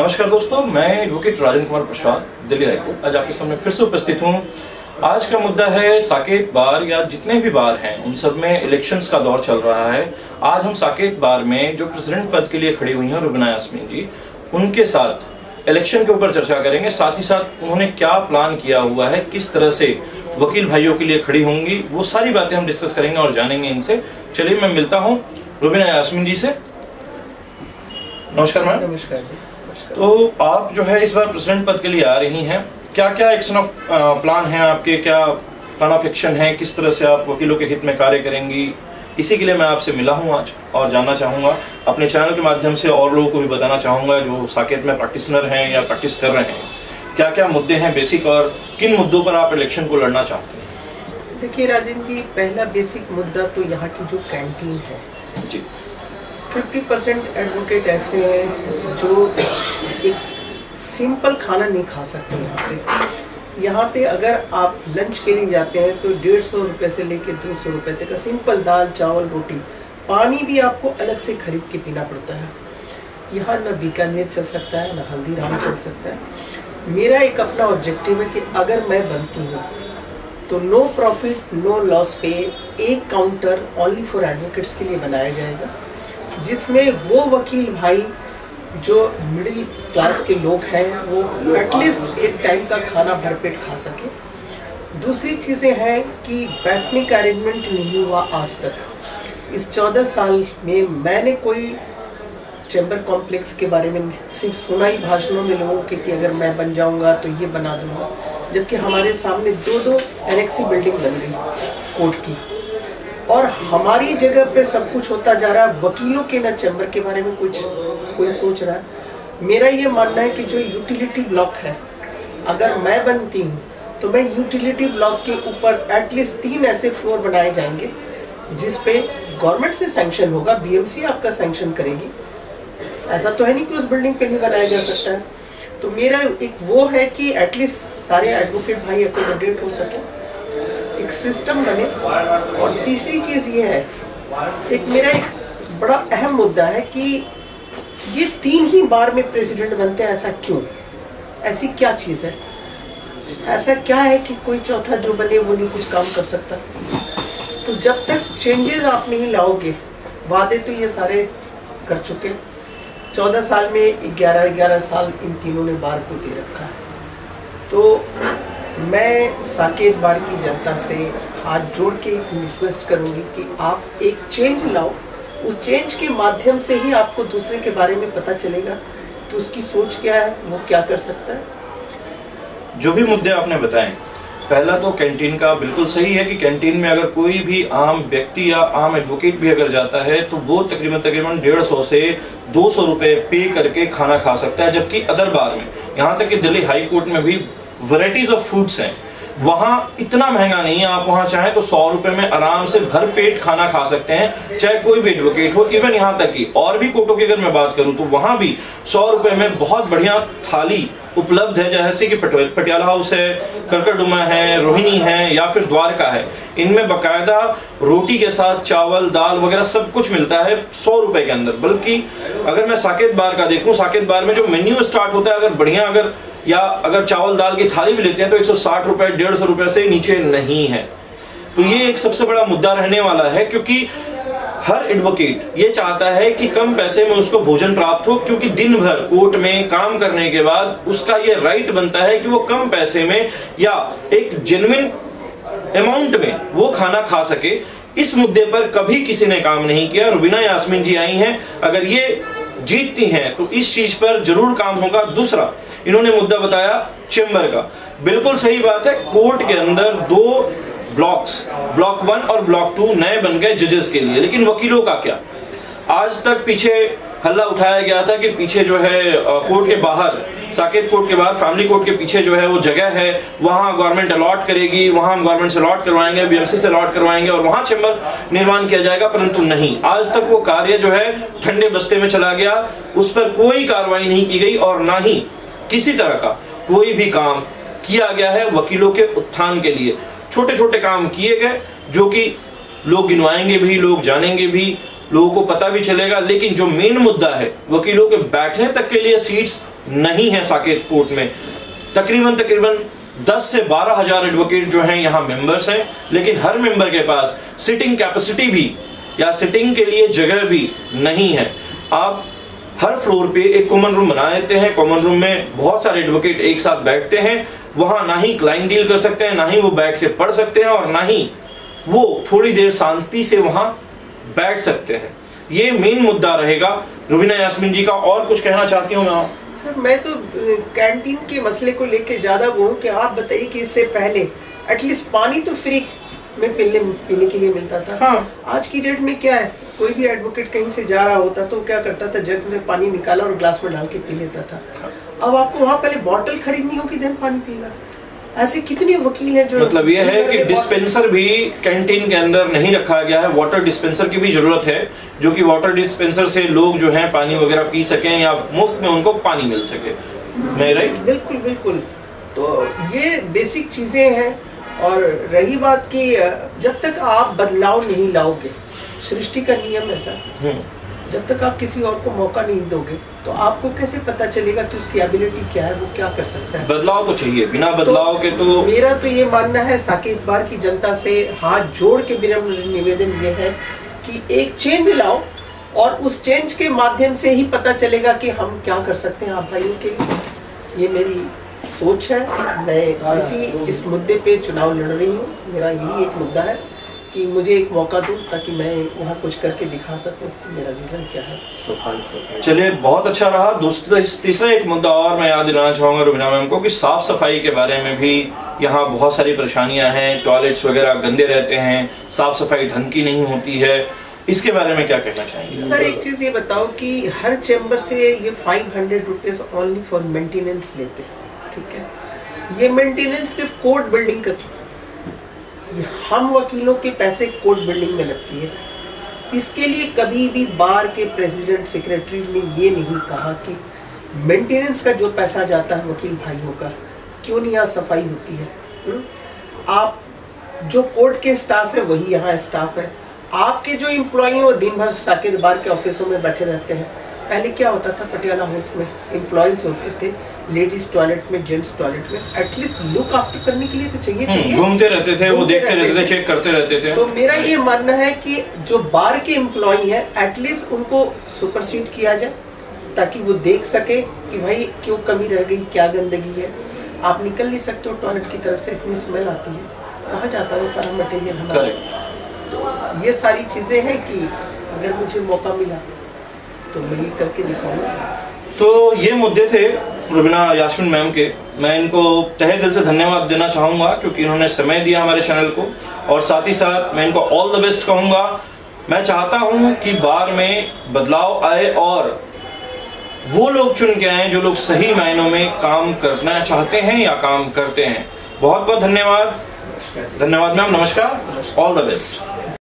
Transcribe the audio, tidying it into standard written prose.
नमस्कार दोस्तों, मैं एडवोकेट राजन कुमार प्रसाद, दिल्ली हाईकोर्ट आज आपके सामने फिर से उपस्थित हूँ। आज का मुद्दा है साकेत बार या जितने भी बार हैं उन सब में इलेक्शंस का दौर चल रहा है। आज हम साकेत बार में जो प्रेसिडेंट पद के लिए खड़ी हुई हैं रुबीना यास्मीन जी, उनके साथ इलेक्शन के ऊपर चर्चा करेंगे। साथ ही साथ उन्होंने क्या प्लान किया हुआ है, किस तरह से वकील भाइयों के लिए खड़ी होंगी, वो सारी बातें हम डिस्कस करेंगे और जानेंगे इनसे। चलिए मैं मिलता हूँ रुबीना यास्मीन जी से। नमस्कार मैम। नमस्कार। तो आप जो है इस बार प्रेसिडेंट पद के लिए आ रही हैं, क्या क्या एक्शन ऑफ प्लान है आपके, क्या प्लान ऑफ एक्शन है, किस तरह से आप वकीलों के हित में कार्य करेंगी, इसी के लिए मैं आपसे मिला हूं आज और जानना चाहूंगा। अपने चैनल के माध्यम से और लोगों को भी बताना चाहूंगा जो साकेत में प्रैक्टिशनर हैं या प्रैक्टिस कर रहे हैं, क्या क्या मुद्दे हैं बेसिक और किन मुद्दों पर आप इलेक्शन को लड़ना चाहते हैं। देखिए राजन जी, पहला बेसिक मुद्दा तो यहाँ की जो कैंटीन है जी, 50% एडवोकेट ऐसे हैं जो एक सिंपल खाना नहीं खा सकते। यहाँ पे अगर आप लंच के लिए जाते हैं तो 150 रुपये से लेकर 200 रुपये तक का सिंपल दाल चावल रोटी, पानी भी आपको अलग से खरीद के पीना पड़ता है। यहाँ न बीकानेर चल सकता है, न हल्दीराम चल सकता है। मेरा एक अपना ऑब्जेक्टिव है कि अगर मैं बनती हूँ तो नो प्रॉफिट नो लॉस पे एक काउंटर ओनली फॉर एडवोकेट्स के लिए बनाया जाएगा, जिसमें वो वकील भाई जो मिडिल क्लास के लोग हैं वो एटलीस्ट एक टाइम का खाना भरपेट खा सके। दूसरी चीज़ें हैं कि बैठने का अरेंजमेंट नहीं हुआ आज तक। इस 14 साल में मैंने कोई चैम्बर कॉम्प्लेक्स के बारे में सिर्फ सुना ही भाषणों में लोगों के कि अगर मैं बन जाऊंगा तो ये बना दूंगा, जबकि हमारे सामने दो एनेक्सी बिल्डिंग बन गई कोर्ट की और हमारी जगह पे सब कुछ होता जा रहा है। वकीलों के ना चैम्बर के बारे में कोई सोच रहा है। मेरा ये मानना है कि जो यूटिलिटी ब्लॉक है, अगर मैं बनती हूँ तो मैं यूटिलिटी ब्लॉक के ऊपर एटलीस्ट 3 ऐसे फ्लोर बनाए जाएंगे जिस पे गवर्नमेंट से सैंक्शन होगा, बीएमसी आपका सैंक्शन करेगी। ऐसा तो है नहीं कि उस बिल्डिंग पे नहीं बनाया जा सकता है। तो मेरा एक वो है कि एटलीस्ट सारे एडवोकेट भाई अकोमोडेट हो सके, एक सिस्टम बने। और तीसरी चीज़ ये है, मेरा एक बड़ा अहम मुद्दा है कि ये 3 ही बार में प्रेसिडेंट बनते हैं। ऐसा क्यों? ऐसी क्या चीज़ है? ऐसा क्या है कि कोई चौथा जो बने वो नहीं कुछ काम कर सकता? तो जब तक चेंजेस आप नहीं लाओगे, वादे तो ये सारे कर चुके। 14 साल में 11 साल इन तीनों ने बार को दे रखा है। तो मैं साकेत बार की जनता से हाथ जोड़ के एक रिक्वेस्ट करूंगी कि आप एक चेंज लाओ। उस चेंज के माध्यम से ही आपको दूसरे के बारे में पता चलेगा कि उसकी सोच क्या है, वो क्या कर सकता है। जो भी मुद्दे आपने बताए, पहला तो कैंटीन का बिल्कुल सही है कि कैंटीन में अगर कोई भी आम व्यक्ति या आम एडवोकेट भी अगर जाता है तो वो तकरीबन 150 से 200 रुपए पे करके खाना खा सकता है, जबकि अदर बार में, यहाँ तक कि दिल्ली हाई कोर्ट में भी वैरायटीज ऑफ फूड्स हैं, वहां इतना महंगा नहीं है। आप वहां चाहें तो 100 रुपए में आराम से भर पेट खाना खा सकते हैं, चाहे कोई भी एडवोकेट हो। इवन यहाँ तक कि और भी कोर्टों की अगर मैं बात करूं तो वहां भी 100 रुपए में बहुत बढ़िया थाली उपलब्ध है, जैसे कि पटियाला हाउस है, करकरडुमा है, रोहिणी है या फिर द्वारका है। इनमें बाकायदा रोटी के साथ चावल दाल वगैरह सब कुछ मिलता है 100 रुपए के अंदर। बल्कि अगर मैं साकेत बार का देखूं, साकेत बार में जो मेन्यू स्टार्ट होता है, अगर बढ़िया अगर चावल दाल की थाली भी लेते हैं तो 160 रुपए 150 रुपए से नीचे नहीं है। तो ये एक सबसे बड़ा मुद्दा रहने वाला है, क्योंकि हर एडवोकेट ये चाहता है कि कम पैसे में उसको भोजन प्राप्त हो, क्योंकि दिन भर कोर्ट में काम करने के बाद उसका ये राइट बनता है कि वो कम पैसे में या एक जेन्युइन अमाउंट में वो खाना खा सके। इस मुद्दे पर कभी किसी ने काम नहीं किया। रुबीना यास्मीन जी आई हैं, अगर ये जीतती हैं तो इस चीज पर जरूर काम होगा। दूसरा, इन्होंने मुद्दा बताया चेंबर का, बिल्कुल सही बात है। कोर्ट के अंदर 2 ब्लॉक्स, ब्लॉक 1 और ब्लॉक 2 नए बन गए जजेस के लिए, लेकिन वकीलों का क्या? आज तक पीछे हल्ला उठाया गया था कि पीछे जो है कोर्ट के बाहर, साकेत कोर्ट के बाहर फैमिली कोर्ट के पीछे जो है वो जगह है, वहां गवर्नमेंट अलॉट करेगी, वहां हम गवर्नमेंट से अलॉट करवाएंगे, बीएमसी से अलॉट करवाएंगे और वहां चेंबर निर्माण किया जाएगा। परंतु नहीं, आज तक वो कार्य जो है ठंडे बस्ते में चला गया, उस पर कोई कार्रवाई नहीं की गई और ना ही किसी तरह का कोई भी काम किया गया है वकीलों के उत्थान के लिए। छोटे छोटे काम किए गए जो कि लोग गिनवाएंगे भी, लोग जानेंगे भी, लोगों को पता भी चलेगा, लेकिन जो मेन मुद्दा है वकीलों के बैठने तक के लिए सीट्स नहीं है साकेत कोर्ट में। तकरीबन 10 से 12 हजार एडवोकेट जो हैं यहाँ मेंबर्स हैं, लेकिन हर मेंबर के पास सिटिंग कैपेसिटी भी या सिटिंग के लिए जगह भी नहीं है। आप हर फ्लोर पे एक कॉमन रूम बना देते हैं, कॉमन रूम में बहुत सारे एडवोकेट एक साथ बैठते हैं, वहां ना ही क्लाइंट डील कर सकते हैं, ना ही वो बैठ के पढ़ सकते हैं, और ना ही वो थोड़ी देर शांति से वहां बैठ सकते हैं। ये मेन मुद्दा रहेगा। रुबीना यास्मीन जी का और कुछ कहना चाहती हूँ मैं? सर मैं तो कैंटीन के मसले को लेके ज्यादा वो हूँ कि आप बताइए कि इससे पहले एटलीस्ट पानी तो फ्री में पीने के लिए मिलता था। हाँ। आज की डेट में क्या है, कोई भी एडवोकेट कहीं से जा रहा होता तो क्या करता था, जग से पानी निकाला और ग्लास में डाल के पी लेता था। अब आपको वहाँ पहले बॉटल खरीदनी होगी देन पानी पिएगा। ऐसे कितने वकील हैं जो, मतलब ये है कि डिस्पेंसर भी कैंटीन के अंदर नहीं रखा गया है, वाटर डिस्पेंसर की भी जरूरत है, जो कि वाटर डिस्पेंसर से लोग जो है पानी वगैरह पी सकें या मुफ्त में उनको पानी मिल सके। मैं राइट? बिल्कुल बिल्कुल। तो ये बेसिक चीजें हैं। और रही बात कि जब तक आप बदलाव नहीं लाओगे, सृष्टि का नियम है सर, जब तक आप किसी और को मौका नहीं दोगे तो आपको कैसे पता चलेगा कि उसकी एबिलिटी क्या है, वो क्या कर सकता है। बदलाव तो चाहिए, बिना बदलाव के तो मेरा तो ये मानना है, साकेत बार की जनता से हाथ जोड़ के विनम्र निवेदन ये है कि एक चेंज लाओ, और उस चेंज के माध्यम से ही पता चलेगा कि हम क्या कर सकते हैं आप भाइयों के लिए। ये मेरी सोच है। मैं इस मुद्दे पे चुनाव लड़ रही हूँ। मेरा यही एक मुद्दा है कि मुझे एक मौका दूं ताकि मैं यहाँ कुछ करके दिखा सकूं मेरा विजन क्या है। चलिए, बहुत अच्छा रहा। दोस्तों, तीसरा एक मुद्दा और मैं याद दिलाना चाहूंगा रुबीना मैम को कि साफ सफाई के बारे में भी यहाँ बहुत सारी परेशानियां हैं। टॉयलेट्स वगैरह गंदे रहते हैं, साफ सफाई ढंग की नहीं होती है। इसके बारे में क्या कहना चाहेंगे? सर एक चीज ये बताओ कि हर चैम्बर से ये 500 रुपीज ओनली फॉर मेंटेनेंस लेते हैं, ठीक है। ये मेंटेनेंस सिर्फ कोर्ट बिल्डिंग का, हम वकीलों के पैसे कोर्ट बिल्डिंग में लगती है। इसके लिए कभी भी बार के प्रेसिडेंट सेक्रेटरी ने ये नहीं कहा कि मेंटेनेंस का जो पैसा जाता है वकील भाइयों का, क्यों नहीं यहाँ सफाई होती है। आप जो कोर्ट के स्टाफ है वही यहाँ स्टाफ है। आपके जो एम्प्लॉई वो दिन भर साकेत बार के ऑफिसों में बैठे रहते हैं। पहले क्या होता था, पटियाला हाउस में एम्प्लॉयज होते थे, लेडीज टॉयलेट में, जेंट्स टॉयलेट में, एटलीस्ट लुक आफ्टर करने के लिए तो चाहिए घूमते रहते थे, वो देखते रहते थे, चेक करते रहते थे। तो मेरा ये मानना है कि जो बार के एम्प्लॉय है एटलीस्ट उनको सुपरसीड किया जाए, ताकि वो देख सके कि भाई क्यों कमी रह गई, क्या गंदगी है। आप निकल नहीं सकते हो टॉयलेट की तरफ से, इतनी स्मेल आती है, कहाँ जाता है वो सारा मटेरियल हमारा। तो ये सारी चीजें हैं कि अगर मुझे मौका मिला तो मैं ये करके दिखाऊंगा। तो ये मुद्दे थे रुबीना यास्मीन मैम के। मैं इनको तहे दिल से धन्यवाद देना चाहूँगा क्योंकि इन्होंने समय दिया हमारे चैनल को, और साथ ही साथ मैं इनको ऑल द बेस्ट कहूँगा। मैं चाहता हूँ कि बार में बदलाव आए और वो लोग चुन के आए जो लोग सही मायनों में काम करना चाहते हैं या काम करते हैं। बहुत बहुत धन्यवाद। धन्यवाद मैम, नमस्कार, ऑल द बेस्ट।